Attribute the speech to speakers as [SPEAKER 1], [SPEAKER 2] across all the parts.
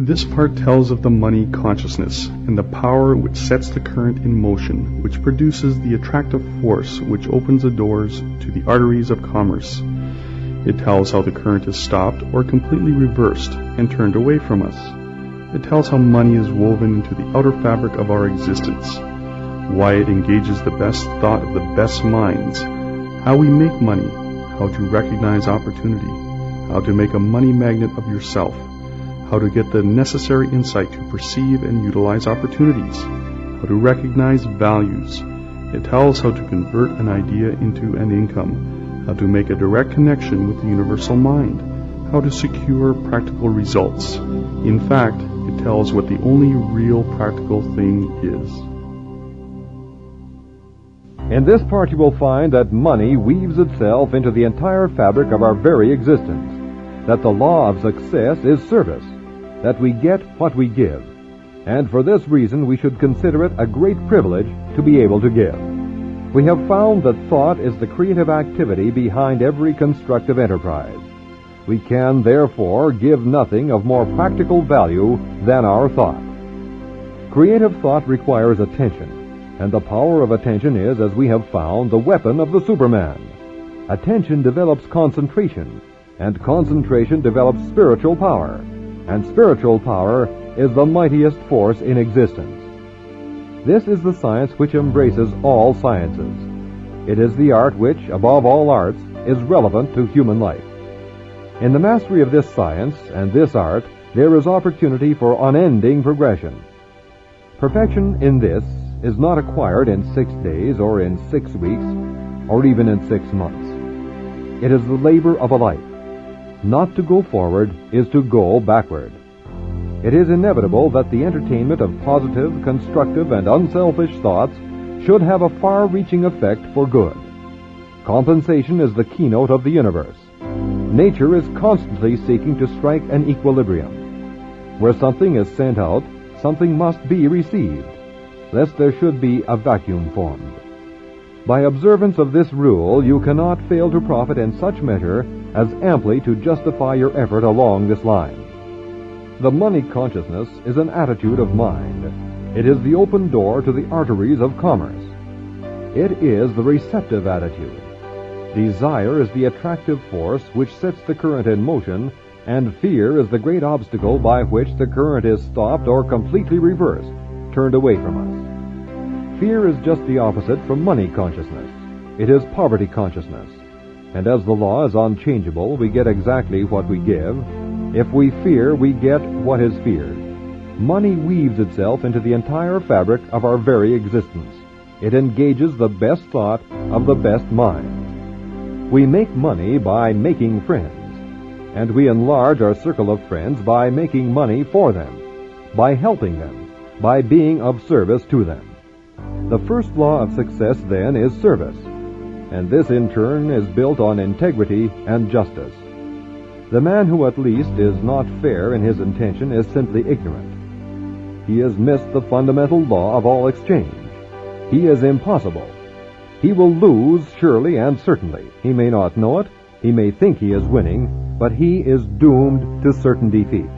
[SPEAKER 1] This part tells of the money consciousness and the power which sets the current in motion, which produces the attractive force which opens the doors to the arteries of commerce. It tells how the current is stopped or completely reversed and turned away from us. It tells how money is woven into the outer fabric of our existence, why it engages the best thought of the best minds, how we make money, how to recognize opportunity, how to make a money magnet of yourself, how to get the necessary insight to perceive and utilize opportunities, how to recognize values. It tells how to convert an idea into an income, how to make a direct connection with the universal mind, how to secure practical results. In fact, it tells what the only real practical thing is.
[SPEAKER 2] In this part you will find that money weaves itself into the entire fabric of our very existence, that the law of success is service, that we get what we give, and for this reason we should consider it a great privilege to be able to give. We have found that thought is the creative activity behind every constructive enterprise. We can, therefore, give nothing of more practical value than our thought. Creative thought requires attention, and the power of attention is, as we have found, the weapon of the Superman. Attention develops concentration, and concentration develops spiritual power, and spiritual power is the mightiest force in existence. This is the science which embraces all sciences. It is the art which, above all arts, is relevant to human life. In the mastery of this science and this art, there is opportunity for unending progression. Perfection in this is not acquired in 6 days or in 6 weeks or even in 6 months. It is the labor of a life. Not to go forward is to go backward. It is inevitable that the entertainment of positive, constructive, and unselfish thoughts should have a far-reaching effect for good. Compensation is the keynote of the universe. Nature is constantly seeking to strike an equilibrium. Where something is sent out, something must be received, lest there should be a vacuum formed. By observance of this rule, you cannot fail to profit in such measure as amply to justify your effort along this line. The money consciousness is an attitude of mind. It is the open door to the arteries of commerce. It is the receptive attitude. Desire is the attractive force which sets the current in motion, and fear is the great obstacle by which the current is stopped or completely reversed, turned away from us. Fear is just the opposite from money consciousness. It is poverty consciousness. And as the law is unchangeable, we get exactly what we give. If we fear, we get what is feared. Money weaves itself into the entire fabric of our very existence. It engages the best thought of the best mind. We make money by making friends, and we enlarge our circle of friends by making money for them, by helping them, by being of service to them. The first law of success, then, is service, and this in turn is built on integrity and justice. The man who at least is not fair in his intention is simply ignorant. He has missed the fundamental law of all exchange. He is impossible. He will lose surely and certainly. He may not know it. He may think he is winning, but he is doomed to certain defeat.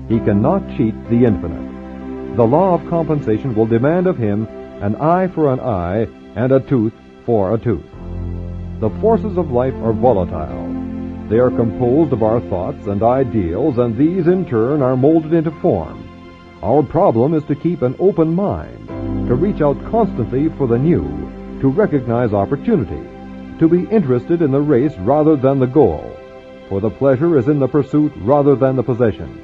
[SPEAKER 2] He cannot cheat the infinite. The law of compensation will demand of him an eye for an eye and a tooth for a tooth. The forces of life are volatile. They are composed of our thoughts and ideals, and these in turn are molded into form. Our problem is to keep an open mind, to reach out constantly for the new, to recognize opportunity, to be interested in the race rather than the goal, for the pleasure is in the pursuit rather than the possession.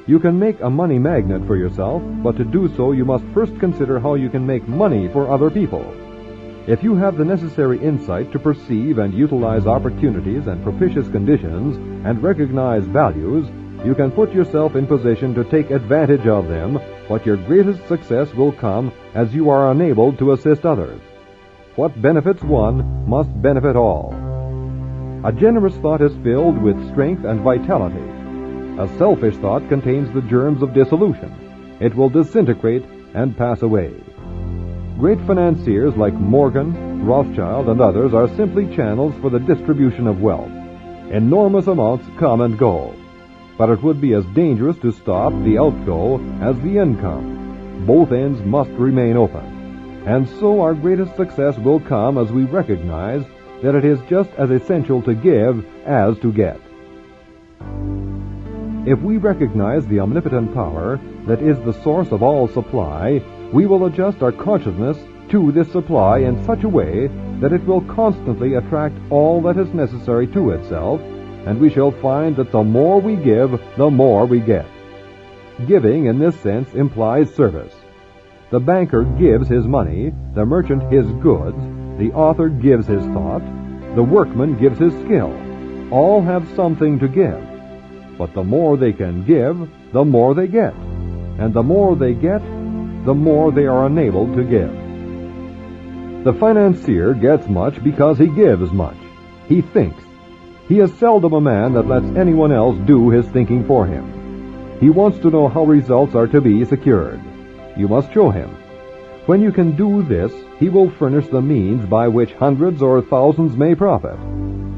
[SPEAKER 2] You can make a money magnet for yourself, but to do so you must first consider how you can make money for other people. If you have the necessary insight to perceive and utilize opportunities and propitious conditions and recognize values, you can put yourself in position to take advantage of them, but your greatest success will come as you are enabled to assist others. What benefits one must benefit all. A generous thought is filled with strength and vitality. A selfish thought contains the germs of dissolution. It will disintegrate and pass away. Great financiers like Morgan, Rothschild, and others are simply channels for the distribution of wealth. Enormous amounts come and go. but it would be as dangerous to stop the outgo as the income. Both ends must remain open. And so our greatest success will come as we recognize that it is just as essential to give as to get. If we recognize the omnipotent power that is the source of all supply, we will adjust our consciousness to this supply in such a way that it will constantly attract all that is necessary to itself, and we shall find that the more we give, the more we get. Giving, in this sense, implies service. The banker gives his money, the merchant his goods, the author gives his thought, the workman gives his skill. All have something to give. But the more they can give, the more they get. And the more they get, the more they are enabled to give. The financier gets much because he gives much. He thinks. He is seldom a man that lets anyone else do his thinking for him. He wants to know how results are to be secured. You must show him. When you can do this, he will furnish the means by which hundreds or thousands may profit.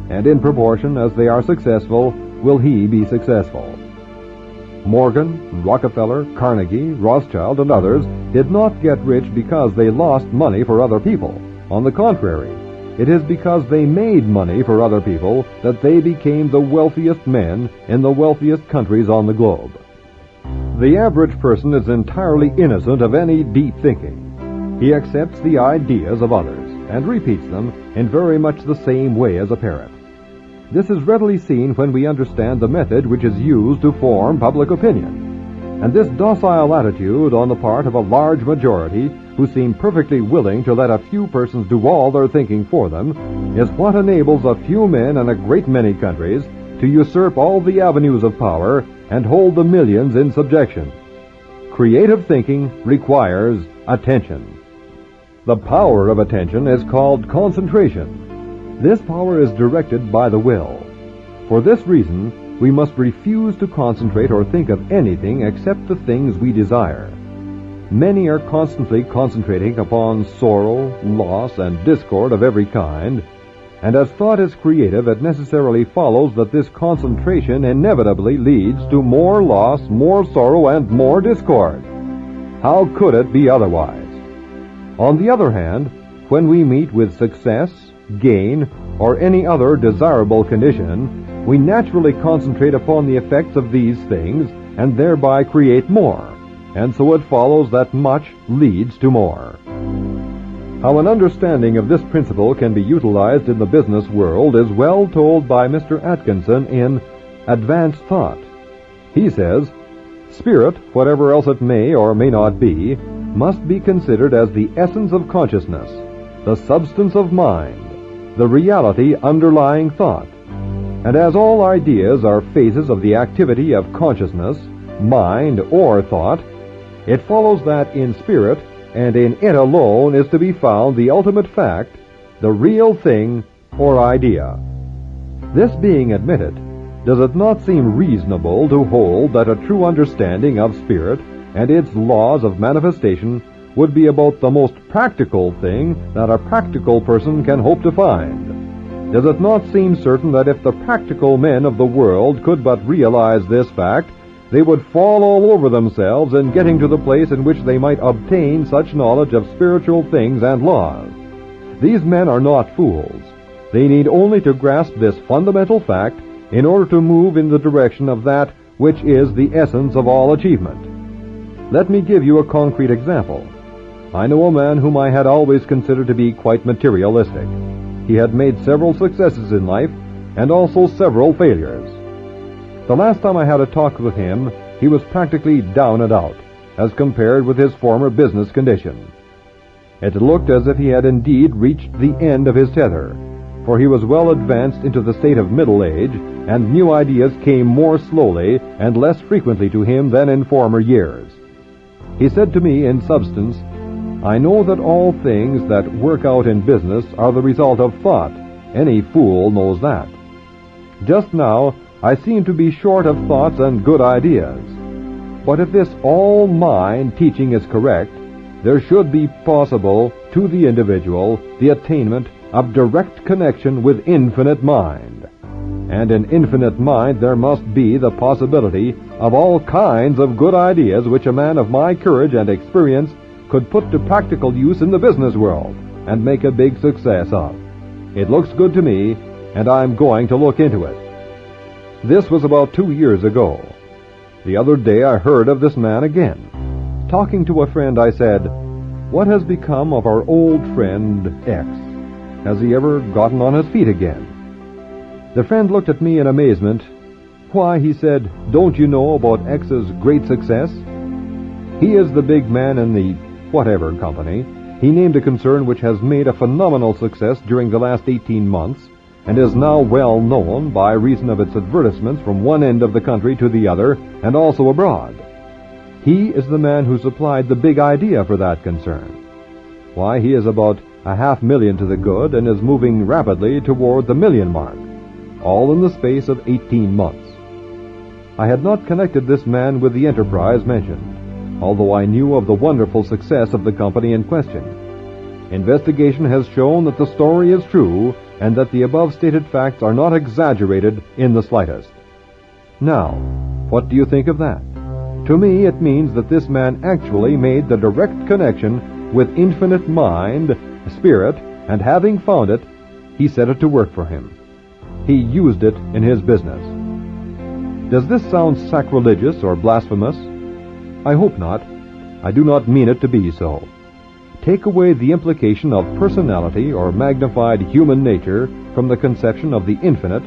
[SPEAKER 2] And in proportion as they are successful, will he be successful. Morgan, Rockefeller, Carnegie, Rothschild, and others did not get rich because they lost money for other people. On the contrary, it is because they made money for other people that they became the wealthiest men in the wealthiest countries on the globe. The average person is entirely innocent of any deep thinking. He accepts the ideas of others and repeats them in very much the same way as a parrot. This is readily seen when we understand the method which is used to form public opinion. And this docile attitude on the part of a large majority who seem perfectly willing to let a few persons do all their thinking for them is what enables a few men in a great many countries to usurp all the avenues of power and hold the millions in subjection. Creative thinking requires attention. The power of attention is called concentration. This power is directed by the will. For this reason, we must refuse to concentrate or think of anything except the things we desire. Many are constantly concentrating upon sorrow, loss, and discord of every kind, and as thought is creative, it necessarily follows that this concentration inevitably leads to more loss, more sorrow, and more discord. How could it be otherwise? On the other hand, when we meet with success, gain, or any other desirable condition, we naturally concentrate upon the effects of these things and thereby create more, and so it follows that much leads to more. How an understanding of this principle can be utilized in the business world is well told by Mr. Atkinson in Advanced Thought. He says, "Spirit, whatever else it may or may not be, must be considered as the essence of consciousness, the substance of mind, the reality underlying thought. And as all ideas are phases of the activity of consciousness, mind, or thought, it follows that in spirit, and in it alone, is to be found the ultimate fact, the real thing or idea." This being admitted, does it not seem reasonable to hold that a true understanding of spirit and its laws of manifestation would be about the most practical thing that a practical person can hope to find? Does it not seem certain that if the practical men of the world could but realize this fact, they would fall all over themselves in getting to the place in which they might obtain such knowledge of spiritual things and laws? These men are not fools. They need only to grasp this fundamental fact in order to move in the direction of that which is the essence of all achievement. Let me give you a concrete example. I know a man whom I had always considered to be quite materialistic. He had made several successes in life and also several failures. The last time I had a talk with him, he was practically down and out, as compared with his former business condition. It looked as if he had indeed reached the end of his tether, for he was well advanced into the state of middle age, and new ideas came more slowly and less frequently to him than in former years. He said to me in substance, "I know that all things that work out in business are the result of thought. Any fool knows that. Just now, I seem to be short of thoughts and good ideas. But if this all-mind teaching is correct, there should be possible to the individual the attainment of direct connection with infinite mind. and in infinite mind there must be the possibility of all kinds of good ideas which a man of my courage and experience could put to practical use in the business world and make a big success of. It looks good to me, and I'm going to look into it. This was about 2 years ago. The other day I heard of this man again. Talking to a friend, I said, "What has become of our old friend X? Has he ever gotten on his feet again?" The friend looked at me in amazement. "Why," he said, "don't you know about X's great success? He is the big man in the whatever company." He named a concern which has made a phenomenal success during the last 18 months and is now well known by reason of its advertisements from one end of the country to the other and also abroad. He is the man who supplied the big idea for that concern. Why, he is about $500,000 to the good and is moving rapidly toward the million mark, all in the space of 18 months. I had not connected this man with the enterprise mentioned, although I knew of the wonderful success of the company in question. Investigation has shown that the story is true and that the above stated facts are not exaggerated in the slightest. Now, what do you think of that? To me, it means that this man actually made the direct connection with infinite mind, spirit, and having found it, he set it to work for him. He used it in his business. Does this sound sacrilegious or blasphemous? I hope not. I do not mean it to be so. Take away the implication of personality or magnified human nature from the conception of the infinite,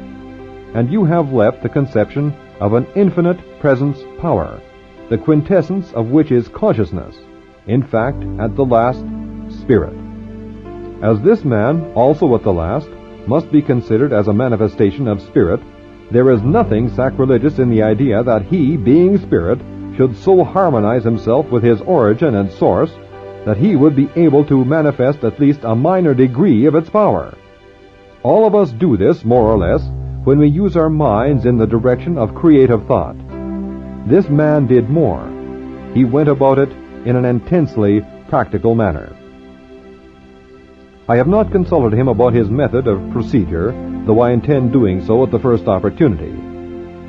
[SPEAKER 2] and you have left the conception of an infinite presence power, the quintessence of which is consciousness, in fact, at the last, spirit. As this man, also at the last, must be considered as a manifestation of spirit, there is nothing sacrilegious in the idea that he, being spirit, should so harmonize himself with his origin and source that he would be able to manifest at least a minor degree of its power. All of us do this, more or less, when we use our minds in the direction of creative thought. This man did more. He went about it in an intensely practical manner. I have not consulted him about his method of procedure, though I intend doing so at the first opportunity,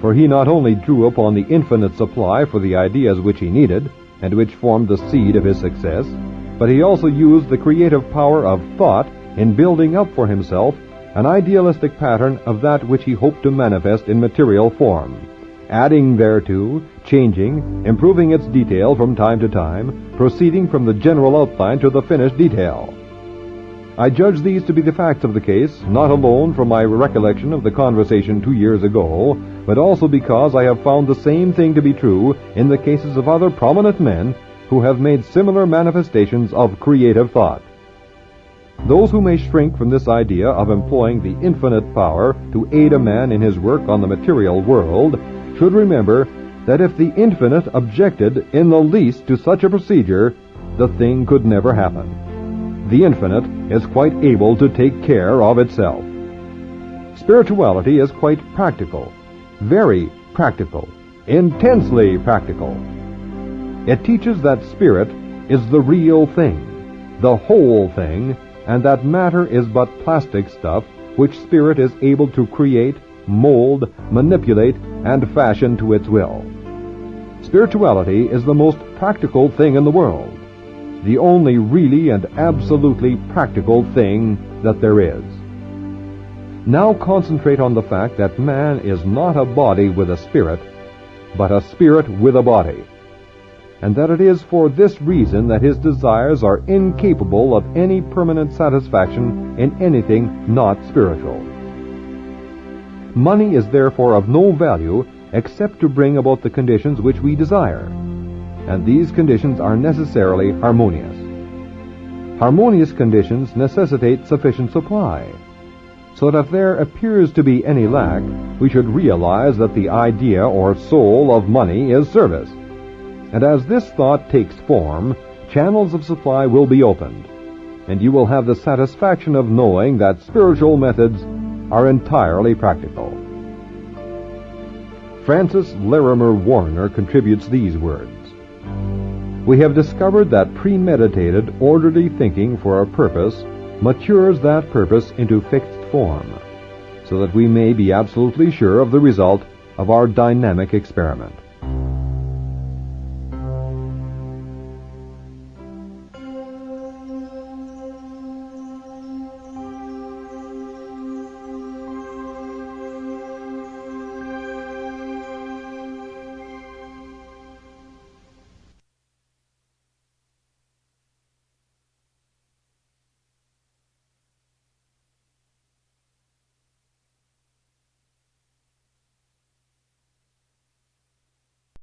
[SPEAKER 2] for he not only drew upon the infinite supply for the ideas which he needed, and which formed the seed of his success, but he also used the creative power of thought in building up for himself an idealistic pattern of that which he hoped to manifest in material form, adding thereto, changing, improving its detail from time to time, proceeding from the general outline to the finished detail. I judge these to be the facts of the case, not alone from my recollection of the conversation 2 years ago, but also because I have found the same thing to be true in the cases of other prominent men who have made similar manifestations of creative thought. Those who may shrink from this idea of employing the infinite power to aid a man in his work on the material world should remember that if the infinite objected in the least to such a procedure, the thing could never happen. The infinite is quite able to take care of itself. Spirituality is quite practical, very practical, intensely practical. It teaches that spirit is the real thing, the whole thing, and that matter is but plastic stuff which spirit is able to create, mold, manipulate, and fashion to its will. Spirituality is the most practical thing in the world, the only really and absolutely practical thing that there is. Now concentrate on the fact that man is not a body with a spirit, but a spirit with a body, and that it is for this reason that his desires are incapable of any permanent satisfaction in anything not spiritual. Money is therefore of no value except to bring about the conditions which we desire, and these conditions are necessarily harmonious. Harmonious conditions necessitate sufficient supply, so that if there appears to be any lack, we should realize that the idea or soul of money is service. And as this thought takes form, channels of supply will be opened, and you will have the satisfaction of knowing that spiritual methods are entirely practical. Francis Larimer Warner contributes these words: "We have discovered that premeditated, orderly thinking for a purpose matures that purpose into fixed form. so that we may be absolutely sure of the result of our dynamic experiment.